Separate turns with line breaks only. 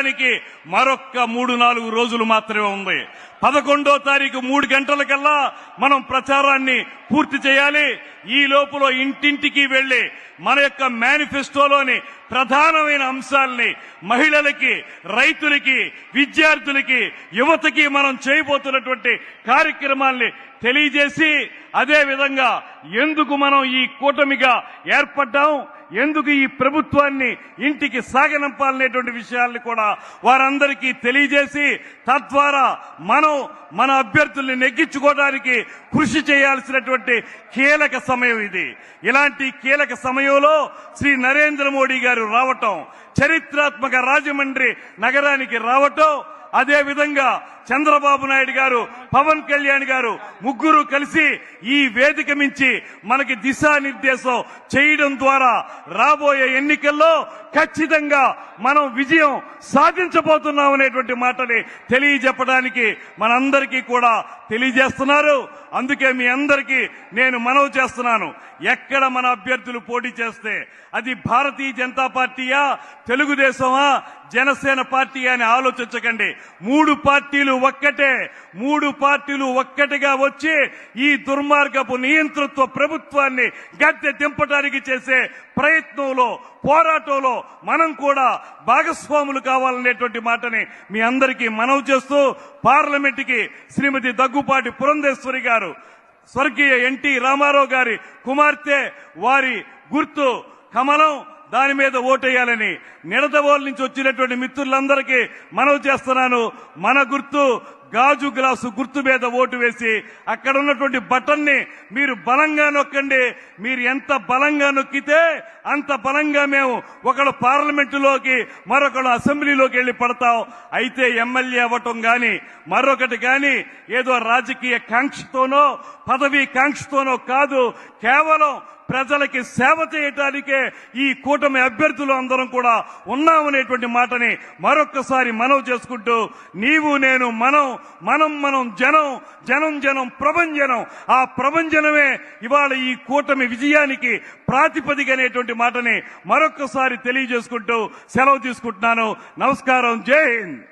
ముగియడానికి మరొక్క 3-4 రోజులు మాత్రమే ఉంది. 11వ తారీఖు 3 గంటలకల్లా మనం ప్రచారాన్ని పూర్తి చేయాలి. ఈ లోపల ఇంటింటికి వెళ్లి మన యొక్క మేనిఫెస్టోలోని ప్రధానమైన అంశాలని మహిళలకి, రైతులకి, విద్యార్థులకి, యువతకి మనం చేయబోతున్నటువంటి కార్యక్రమాల్ని తెలియజేసి, అదే విధంగా ఎందుకు మనం ఈ కూటమిగా ఏర్పడ్డాం, ఎందుకు ఈ ప్రభుత్వాన్ని ఇంటికి సాగనంపాలనేటువంటి విషయాల్ని కూడా వారందరికీ తెలియజేసి, తద్వారా మనం మన అభ్యర్థుల్ని నెగ్గించుకోవడానికి కృషి చేయాల్సినటువంటి కీలక సమయం ఇది. ఇలాంటి కీలక సమయంలో శ్రీ నరేంద్ర మోడీ గారు రావటం, చరిత్రాత్మక రాజమండ్రి నగరానికి రావటం, అదే విధంగా చంద్రబాబు నాయుడు గారు, పవన్ కళ్యాణ్ గారు ముగ్గురు కలిసి ఈ వేదిక మించి మనకి దిశానిర్దేశం చేయడం ద్వారా రాబోయే ఎన్నికల్లో ఖచ్చితంగా మనం విజయం సాధించబోతున్నాం అనేటువంటి మాటని తెలియజెప్పడానికి మనందరికీ కూడా తెలియజేస్తున్నారు. అందుకే మీ అందరికీ నేను మనవి చేస్తున్నాను, ఎక్కడ మన అభ్యర్థులు పోటీ చేస్తే అది భారతీయ జనతా పార్టీయా, తెలుగుదేశమా, జనసేన పార్టీ అని ఆలోచించకండి. 3 పార్టీలు ఒక్కటే. 3 పార్టీలు ఒక్కటిగా వచ్చి ఈ దుర్మార్గపు నియంతృత్వ ప్రభుత్వాన్ని గద్దె దింపడానికి చేసే ప్రయత్నంలో, పోరాటంలో మనం కూడా భాగస్వాములు కావాలనేటువంటి మాటని మీ అందరికీ మనవి చేస్తూ, పార్లమెంటుకి శ్రీమతి దగ్గుపాటి పురంధేశ్వరి గారు, స్వర్గీయ ఎన్టీ రామారావు గారి కుమార్తె, వారి గుర్తు కమలం, దాని మీద ఓటేయాలని నిడదవోలు నుంచి వచ్చినటువంటి మిత్రులందరికీ మనవి చేస్తున్నాను. మన గుర్తు గాజు గ్లాసు గుర్తు మీద ఓటు వేసి అక్కడ ఉన్నటువంటి బటన్ ని మీరు బలంగా నొక్కండి. మీరు ఎంత బలంగా నొక్కితే అంత బలంగా మేము ఒకళ్ళు పార్లమెంటులోకి, మరొకళ్ళు అసెంబ్లీలోకి వెళ్లి పడతాం. అయితే ఎమ్మెల్యే అవ్వటం గాని మరొకటి గాని ఏదో రాజకీయ కాంక్షతోనో పదవీ కాంక్షతోనో కాదు, కేవలం ప్రజలకి సేవ చేయటానికే ఈ కూటమి అభ్యర్థులు అందరం కూడా ఉన్నామనేటువంటి మాటని మరొక్కసారి మనవి చేసుకుంటూ, నీవు నేను మనం, మనం మనం జనం, జనం జనం ప్రభంజనం, ఆ ప్రభంజనమే ఇవాళ ఈ కూటమి విజయానికి ప్రాతిపదిక అనేటువంటి మాటని మరొక్కసారి తెలియజేసుకుంటూ సెలవు తీసుకుంటున్నాను. నమస్కారం. జై హింద్.